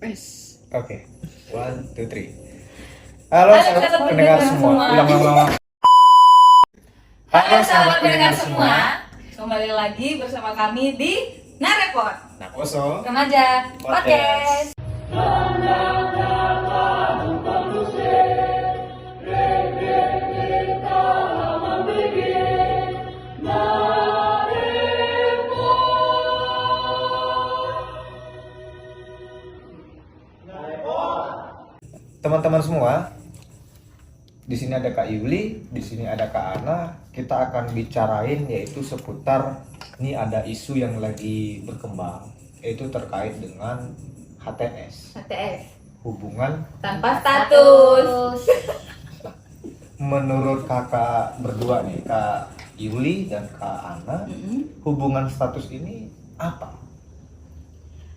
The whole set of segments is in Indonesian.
Wes. Oke. One, two, three. Halo sahabat pendengar semua. Ulang. Halo sahabat pendengar semua, kembali lagi bersama kami di Narepot Nakoso. Remaja Podcast. Podcast. Teman-teman semua, di sini ada Kak Yuli, di sini ada Kak Ana. Kita akan bicarain yaitu seputar ini ada isu yang lagi berkembang, yaitu terkait dengan HTS, hubungan Tanpa status. menurut kakak berdua nih, Kak Yuli dan Kak Ana, hubungan status ini apa?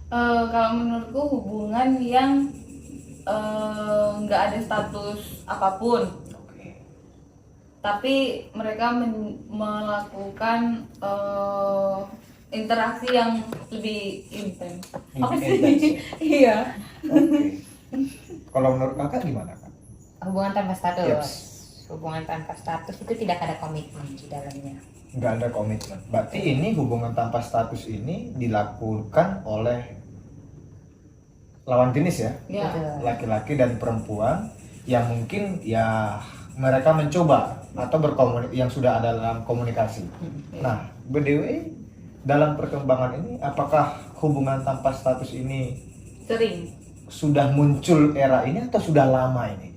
Kalau menurutku hubungan yang nggak ada status apapun, Oke. tapi mereka melakukan interaksi yang lebih intens. Apa sih? Intens, ya? Iya. Oke. Kalau menurut kakak gimana, Kak? Hubungan tanpa status. Yes. Hubungan tanpa status itu tidak ada komitmen di dalamnya. Nggak ada komitmen. Berarti ini hubungan tanpa status ini dilakukan oleh lawan jenis ya, Ya. Betul. laki-laki dan perempuan yang mungkin ya mereka mencoba atau yang sudah ada dalam komunikasi. Nah, BDW dalam perkembangan ini apakah hubungan tanpa status ini Sering. sudah muncul era ini atau sudah lama ini?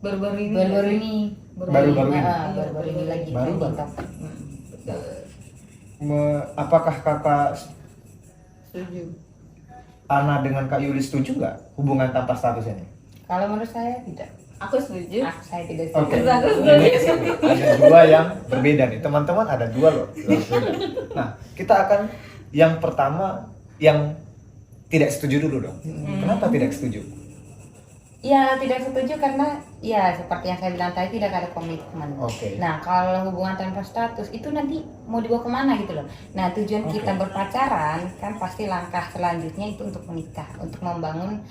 Baru-baru ini. Baru-baru ini. Baru-baru ini. Baru-baru ini lagi. Baru-baru. TikTok. Apakah kakak Setuju. Ana dengan Kak Yuli setuju nggak hubungan tanpa status ini? Kalau menurut saya tidak. Aku setuju. Saya tidak setuju. Oke. Aku Ini ada dua yang berbeda nih, teman-teman, ada dua loh yang berbeda. Nah, kita akan yang pertama yang tidak setuju dulu dong. Kenapa tidak setuju? Ya tidak setuju karena ya seperti yang saya bilang tadi tidak ada komitmen. Oke. Nah kalau hubungan tanpa status itu nanti mau dibawa kemana gitu loh. Nah tujuan Oke. kita berpacaran kan pasti langkah selanjutnya itu untuk menikah, untuk membangun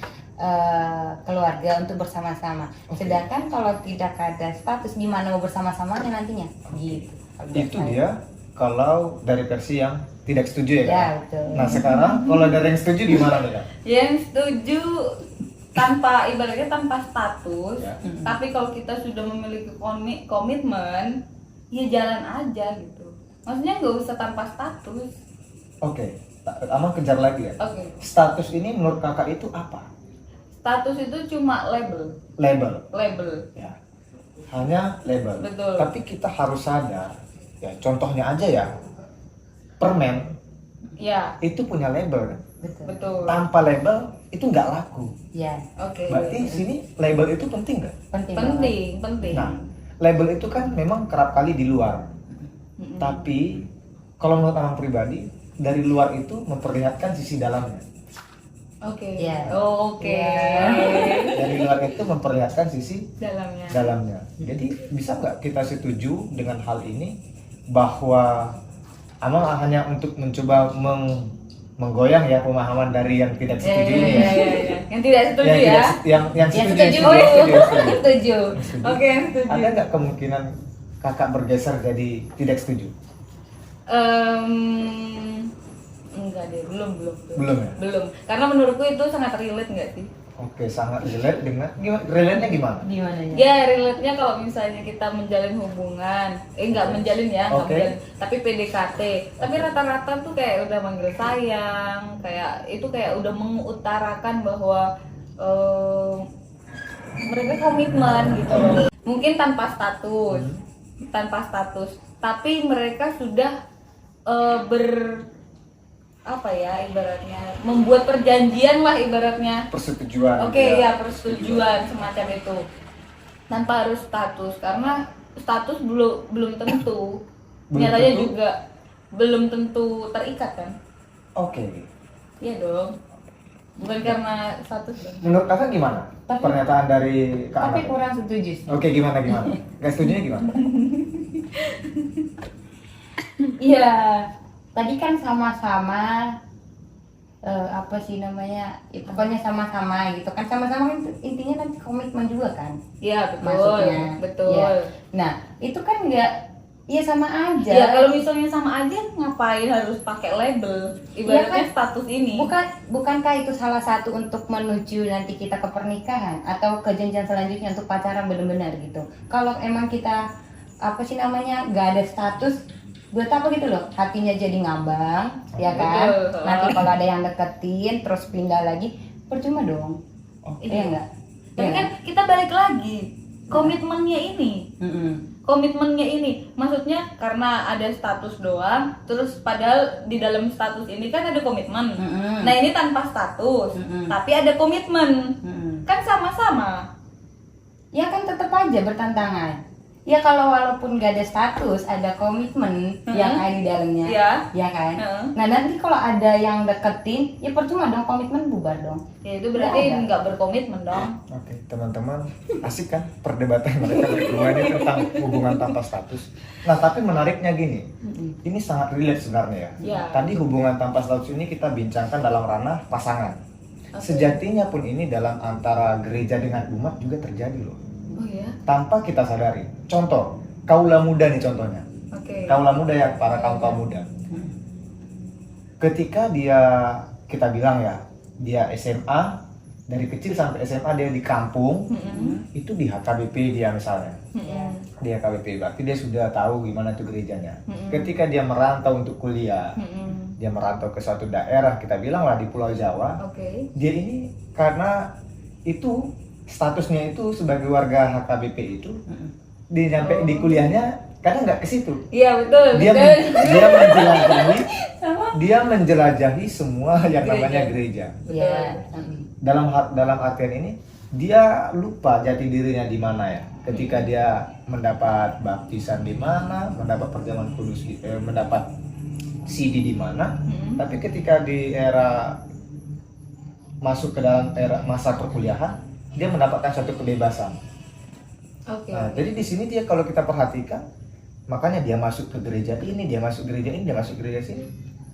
keluarga, untuk bersama-sama. Oke. Sedangkan kalau tidak ada status gimana mau bersama-samanya nantinya? Gitu. Kalau Itu saya. dia kalau dari versi yang tidak setuju ya, Ya Kak? betul. Nah, sekarang kalau dari yang setuju gimana nih, Kak? Yang setuju tanpa ibaratnya tanpa status, Ya. tapi kalau kita sudah memiliki komitmen, ya jalan aja gitu. Maksudnya nggak usah tanpa status. Oke, Amang kejar lagi ya. Oke. Status ini menurut kakak itu apa? Status itu cuma label, Label. Ya. Hanya label. Betul. Tapi kita harus sadar, ya contohnya aja ya, permen ya, itu punya label kan. betul. Tanpa label itu nggak laku. Ya Oke. Berarti sini label itu penting nggak? penting. banget. Penting. Nah, label itu kan memang kerap kali di luar. Tapi kalau menurut Amang pribadi, dari luar itu memperlihatkan sisi dalamnya. Oke. Ya. Oke. Ya. Dari luar itu memperlihatkan sisi Dalamnya. dalamnya. Jadi bisa nggak kita setuju dengan hal ini bahwa Amang hanya untuk mencoba menggoyang ya pemahaman dari yang tidak setuju ini ya. Ya. Yang tidak setuju Yang ya. tidak- yang Yang setuju, setuju. yang Oh, setuju, iya. yang setuju. Setuju. Oke, yang setuju. Ada nggak kemungkinan kakak bergeser jadi tidak setuju? Enggak deh, belum. Belum ya? Belum. Karena menurutku itu sangat relate nggak sih? Oke, sangat relate dengan relate-nya gimana? Gimana ya? Ya, relate-nya kalau misalnya kita menjalin hubungan, nggak menjalin ya, nggak Oke. menjalin, tapi PDKT. Tapi rata-rata tuh kayak udah manggil sayang, kayak itu kayak udah mengutarakan bahwa mereka komitmen gitu loh. Mungkin tanpa status, tapi mereka sudah apa ya ibaratnya membuat perjanjian lah ibaratnya. Persetujuan. Oke, ya persetujuan semacam itu tanpa harus status karena status belum tentu Belum nyatanya tentu? juga belum tentu terikat kan. Oke. Iya dong, bukan karena status dong. Menurut kakak gimana? Tapi- Pernyataan dari Kak Tapi Ana? kurang setuju sih. Oke, gimana? Gak setujunya gimana? Iya, tadi kan sama-sama apa sih namanya, ya, pokoknya sama-sama gitu kan, sama-sama kan intinya nanti komitmen juga kan. Iya betul, Maksudnya, betul. ya. Nah itu kan nggak, ya sama aja. Ya kalau misalnya sama aja ngapain harus pakai label? Ibaratnya kan? status ini. Bukankah itu salah satu untuk menuju nanti kita ke pernikahan atau ke jenjang selanjutnya untuk pacaran benar-benar gitu. Kalau emang kita apa sih namanya nggak ada status, buat apa gitu loh, hatinya jadi ngambang, ya kan? Betul. Nanti kalau ada yang deketin terus pindah lagi, percuma dong. Iya. Iya enggak? Tapi kan kita balik lagi komitmennya ini. Komitmennya ini maksudnya karena ada status doang, terus padahal di dalam status ini kan ada komitmen. Nah ini tanpa status, tapi ada komitmen, kan sama-sama. Ya kan tetap aja bertentangan. Ya kalau walaupun gak ada status, ada komitmen yang ada di dalamnya, Iya. ya kan. Heeh. Nah nanti kalau ada yang deketin, ya percuma dong, komitmen bubar dong. Ya itu berarti nggak berkomitmen dong. Oke, teman-teman, asik kan perdebatan mereka berdua ini tentang hubungan tanpa status. Nah, tapi menariknya gini, ini sangat relate sebenarnya ya. Ya. Tadi hubungan tanpa status ini kita bincangkan dalam ranah pasangan. Oke. Sejatinya pun ini dalam antara gereja dengan umat juga terjadi loh. Oh ya, Tanpa kita sadari. Contoh, kaula muda nih contohnya. oke. Kaula muda yang para kaum muda. Ketika kita bilang ya, dia SMA, dari kecil sampai SMA dia di kampung, itu di HKBP dia misalnya. Dia KBP, berarti dia sudah tahu gimana tuh gerejanya. Ketika dia merantau untuk kuliah, dia merantau ke suatu daerah, kita bilang lah di Pulau Jawa, Oke. dia ini karena itu statusnya itu sebagai warga HKBP itu, di kuliahnya kadang nggak ke situ. Iya betul. Dia betul. dia menjelajahi semua yang Gereja. namanya gereja. Iya. Dalam artian ini dia lupa jati dirinya di mana ya. Ketika dia mendapat baptisan di mana, mendapat perjamuan kudus, mendapat CD di mana, tapi ketika di era masuk ke dalam era masa perkuliahan, dia mendapatkan suatu kebebasan. Oke. Nah, jadi di sini dia kalau kita perhatikan, makanya dia masuk ke gereja ini, dia masuk gereja ini, dia masuk gereja sini.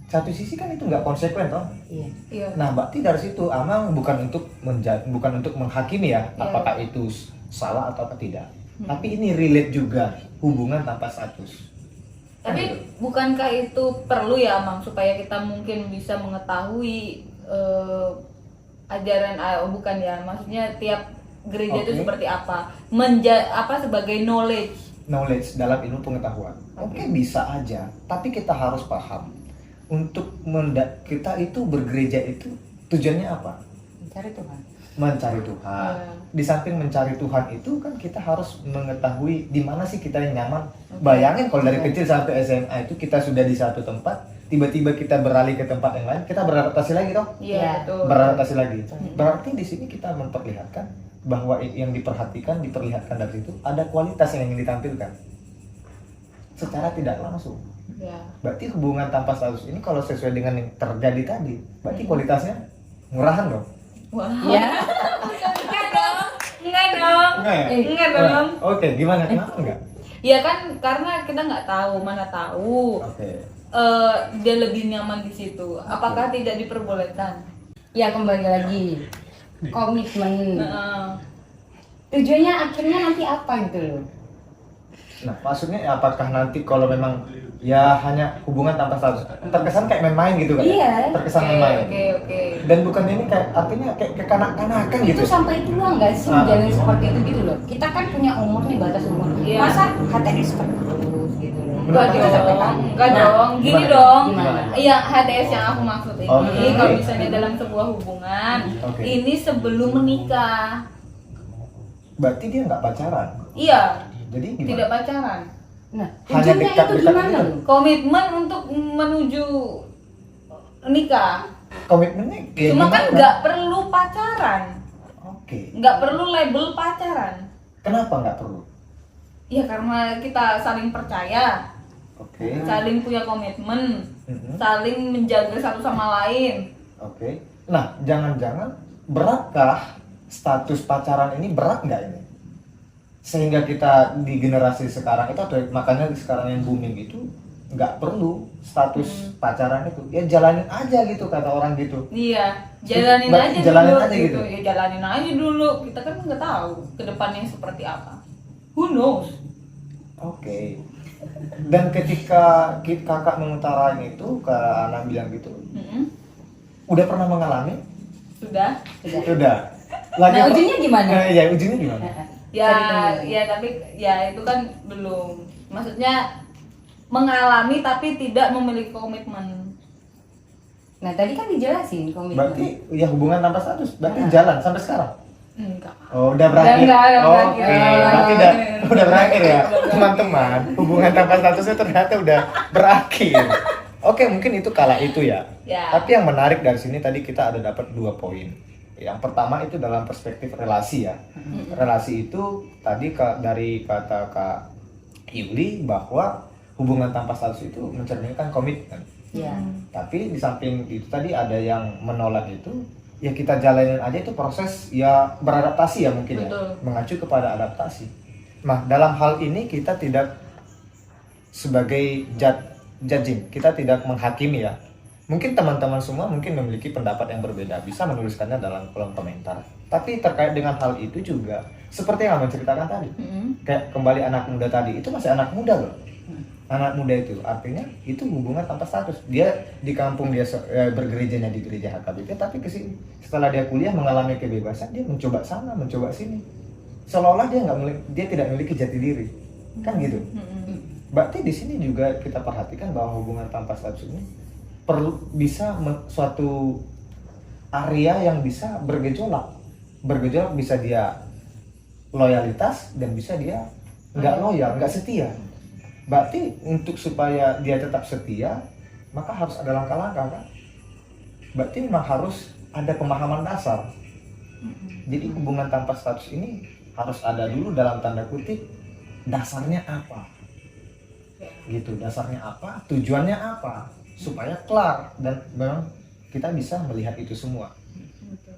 Satu sisi kan itu nggak konsekuen toh. Iya. Iya. Nah, berarti dari situ Amang bukan untuk menghakimi ya, Iya. apakah itu salah atau tidak. Tapi ini relate juga hubungan tanpa status. Tapi bukankah itu perlu ya, Mang, supaya kita mungkin bisa mengetahui ajaran bukan ya, maksudnya tiap gereja itu Oke. seperti apa? Sebagai knowledge. Dalam ilmu pengetahuan. Oke, bisa aja, tapi kita harus paham untuk kita itu bergereja itu tujuannya apa? Mencari Tuhan. Mencari Tuhan. Ya. Di samping mencari Tuhan itu kan kita harus mengetahui di mana sih kita yang nyaman. Bayangin kalau dari kecil sampai SMA itu kita sudah di satu tempat, tiba-tiba kita beralih ke tempat yang lain, kita beradaptasi lagi toh? Iya, Iya. betul. Beradaptasi lagi. Berarti di sini kita memperlihatkan bahwa yang diperlihatkan dari situ ada kualitas yang ingin ditampilkan secara tidak langsung. Ya. Berarti hubungan tanpa status ini kalau sesuai dengan yang terjadi tadi, berarti kualitasnya murahan dong. Wah. Ya. Enggak dong. Enggak dong. Enggak ya? Enggak dong. Oke, gimana? Kenapa enggak? Ya kan karena kita nggak tahu, mana tahu Oke. dia lebih nyaman di situ. Apakah tidak diperbolehkan? Ya kembali lagi, komitmen. Heeh. Tujuannya akhirnya nanti apa gitu loh. Nah, maksudnya apakah nanti kalau memang ya hanya hubungan tanpa status, terkesan kayak main-main gitu kan? Iya. Terkesan Oke, main-main. oke. Dan bukan ini kayak artinya kayak kekanak-kanakan gitu. Itu sampai tua nggak sih jalan seperti itu gitu loh. Kita kan punya umur nih, batas umur. Iya. Masa HTS terus gitu loh. Enggak Menurut dong, Anda enggak Nah, dong. Gini gimana? dong. Gimana? Iya, HTS yang aku maksud ini. Oke. Kalau misalnya dalam sebuah hubungan, Oke. ini sebelum menikah. Berarti dia nggak pacaran. Iya, Jadi gimana? tidak pacaran. Nah, Hanya tujuannya itu dekat-dekat gimana gitu. loh? Komitmen untuk menuju nikah. Komitmennya kayak Cuma kan gimana? nggak perlu pacaran, Oke. nggak perlu label pacaran. Kenapa nggak perlu? Ya karena kita saling percaya, Oke. saling punya komitmen, Mhm. saling menjaga satu sama lain. Oke. Nah, jangan-jangan beratkah status pacaran ini berat nggak ini? Sehingga kita di generasi sekarang itu atau makanya sekarang yang booming itu nggak perlu status pacaran itu, ya jalanin aja gitu kata orang gitu. Iya, jalanin Mbak, aja jalanin dulu aja gitu. Ya jalanin aja dulu. Kita kan nggak tahu ke depannya seperti apa. Who knows? Oke. Dan ketika kakak mengutarain itu ke anak bilang gitu, Mm-mm. udah pernah mengalami? Sudah. Sudah. Nah, ujungnya gimana? Ya ujungnya gimana? Ya, Tadi kan ya tapi ya itu kan belum. Maksudnya mengalami tapi tidak memiliki komitmen. Nah, tadi kan dijelasin komitmen. Berarti ya hubungan tanpa status, berarti jalan sampai sekarang. Enggak. Oh, udah berakhir. Udah Oke, berakhir. berarti udah berakhir ya, teman-teman. Hubungan tanpa statusnya ternyata udah berakhir. Oke, mungkin itu kala itu ya. Ya. Tapi yang menarik dari sini tadi kita ada dapat 2 poin. Yang pertama itu dalam perspektif relasi ya. Relasi itu tadi dari kata Kak Yuli bahwa hubungan tanpa status itu mencerminkan komitmen. Ya. Tapi di samping itu tadi ada yang menolak itu, ya kita jalanin aja itu proses ya beradaptasi ya mungkin Betul. ya, mengacu kepada adaptasi. Nah dalam hal ini kita tidak sebagai judging, kita tidak menghakimi ya. Mungkin teman-teman semua mungkin memiliki pendapat yang berbeda, bisa menuliskannya dalam kolom komentar. Tapi terkait dengan hal itu juga, seperti yang Abang ceritakan tadi, Mm-mm. kayak kembali anak muda tadi, itu masih anak muda loh. Anak muda itu artinya itu hubungan tanpa status. Dia di kampung dia bergerejanya di gereja HKBP, tapi kesini setelah dia kuliah mengalami kebebasan, dia mencoba sana, mencoba sini. Seolah-olah dia tidak memiliki jati diri, kan gitu. Mm-mm. Berarti di sini juga kita perhatikan bahwa hubungan tanpa status ini perlu bisa suatu area yang bisa bergejolak bisa dia loyalitas dan bisa dia nggak loyal, nggak setia. Berarti untuk supaya dia tetap setia, maka harus ada langkah-langkah kan? Berarti memang harus ada pemahaman dasar. Jadi hubungan tanpa status ini harus ada dulu dalam tanda kutip dasarnya apa? Gitu, dasarnya apa? Tujuannya apa? Supaya kelar dan memang kita bisa melihat itu semua.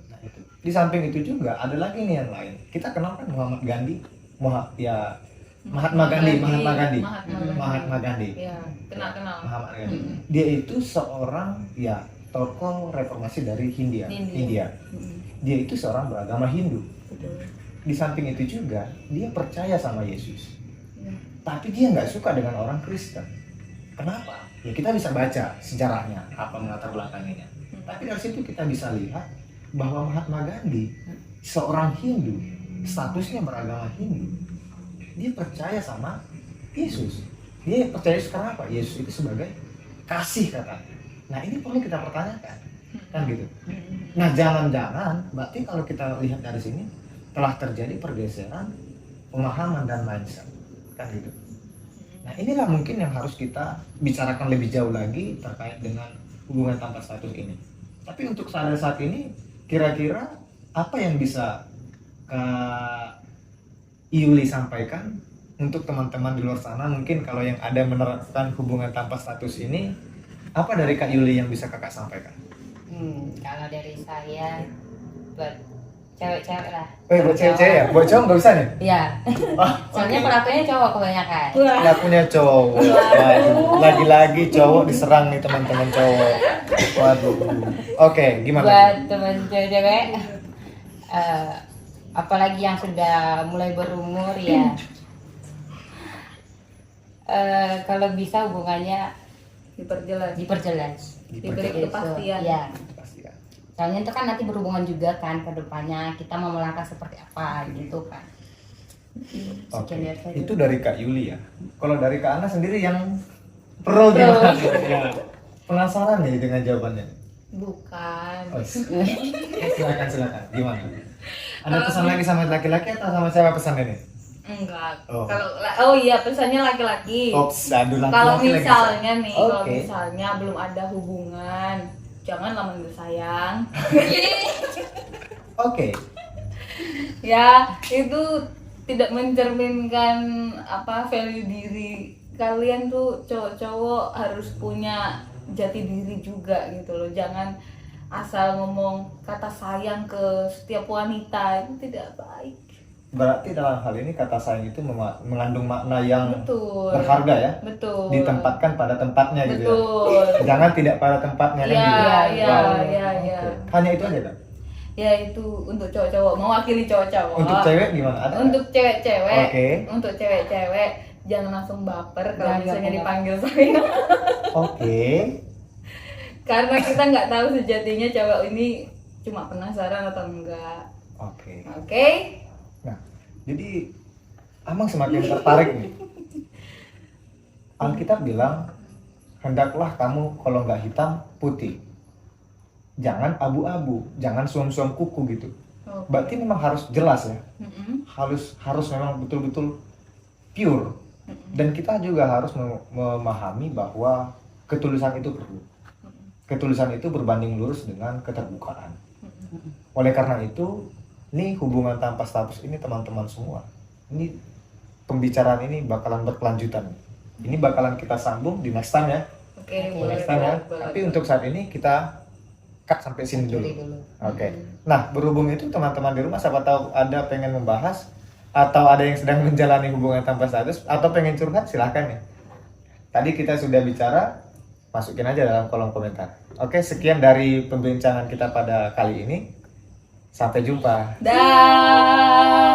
Nah, itu. Di samping itu juga ada lagi nih yang lain. Kita kenal kan Muhammad Gandhi, Mahatma Gandhi. Mahatma Ya, kenal. Muhammad Gandhi. Dia itu seorang ya tokoh reformasi dari Hindia. Mm-mm. Dia itu seorang beragama Hindu. Betul. Di samping itu juga dia percaya sama Yesus. Ya. Tapi dia nggak suka dengan orang Kristen. Kenapa? Ya kita bisa baca sejarahnya, apa latar belakangnya. Tapi dari situ kita bisa lihat bahwa Mahatma Gandhi seorang Hindu, statusnya beragama Hindu. Dia percaya sama Yesus. Dia percaya Yesus karena apa? Yesus itu sebagai kasih katanya. Nah ini perlu kita pertanyakan, kan gitu. Nah jangan-jangan, berarti kalau kita lihat dari sini telah terjadi pergeseran pemahaman dan mindset, kan gitu. Nah inilah mungkin yang harus kita bicarakan lebih jauh lagi terkait dengan hubungan tanpa status ini. Tapi untuk saat ini, kira-kira apa yang bisa Kak Yuli sampaikan untuk teman-teman di luar sana, mungkin kalau yang ada menerapkan hubungan tanpa status ini, apa dari Kak Yuli yang bisa kakak sampaikan? Kalau dari saya buat cewek-cewek lah. Buat cewek-cewek ya? Buat cowok nggak bisa nih? Iya. Wah, Soalnya pelakunya cowok kebanyakan. pelakunya cowok. Waduh, lagi-lagi cowok diserang nih teman-teman cowok. Waduh. Oke, gimana? Buat teman cewek-cewek, apalagi yang sudah mulai berumur ya, kalau bisa hubungannya Diperjelas. Diberi Gitu. kepastian. Ya. Pasti kan. Soalnya itu kan nanti berhubungan juga kan ke depannya kita mau melangkah seperti apa gitu kan. Oke. Sekian dari saya. Itu dari Kak Yuli ya. Kalau dari Kak Ana sendiri yang pro gimana? Ya. Penasaran nih dengan jawabannya. Bukan. Oh, silakan. Gimana? Ada pesan lagi sama laki-laki atau sama siapa pesannya nih? Enggak. Oh. Kalau iya pesannya laki-laki. Ops, aduh laki-laki Kalau lagi. misalnya nih, kalau Oke. misalnya belum ada hubungan, jangan lama bersayang. Oke. Ya, itu tidak mencerminkan value diri kalian tuh. Cowok-cowok harus punya jati diri juga gitu loh. Jangan asal ngomong kata sayang ke setiap wanita, itu tidak baik. Berarti dalam hal ini kata sayang itu mengandung makna yang Betul. berharga ya. Betul. Ditempatkan pada tempatnya gitu ya. Betul. Jangan tidak pada tempatnya kan Iya, gitu. iya, Wow. iya, iya. Oke. Hanya itu aja kan? Ya itu untuk cowok-cowok, mewakili cowok-cowok. Untuk cewek gimana? Ada? Untuk cewek-cewek, Oke. untuk cewek-cewek jangan langsung baper kalau Jangan misalnya gampang dipanggil sayang. Oke. Karena kita nggak tahu sejatinya cewek ini cuma penasaran atau enggak. Oke. Oke? Nah, jadi Amang semakin tertarik nih. Alkitab bilang, hendaklah kamu kalau nggak hitam, putih. Jangan abu-abu, jangan suam-suam kuku gitu. Oke. Berarti memang harus jelas ya. Mm-mm. Harus memang betul-betul pure. Dan kita juga harus memahami bahwa ketulusan itu perlu. Ketulusan itu berbanding lurus dengan keterbukaan. Oleh karena itu, nih hubungan tanpa status ini teman-teman semua. Ini pembicaraan ini bakalan berkelanjutan. Ini bakalan kita sambung di next time ya. Oke, Oke, boleh, Next time ya. boleh. Tapi untuk saat ini kita cut sampai sini dulu. Akhiri dulu. Oke. Nah, berhubung itu teman-teman di rumah siapa tahu ada pengen membahas atau ada yang sedang menjalani hubungan tanpa status atau pengen curhat silahkan ya. Tadi kita sudah bicara, masukin aja dalam kolom komentar. Oke, sekian dari pembincangan kita pada kali ini. Sampai jumpa. Dah.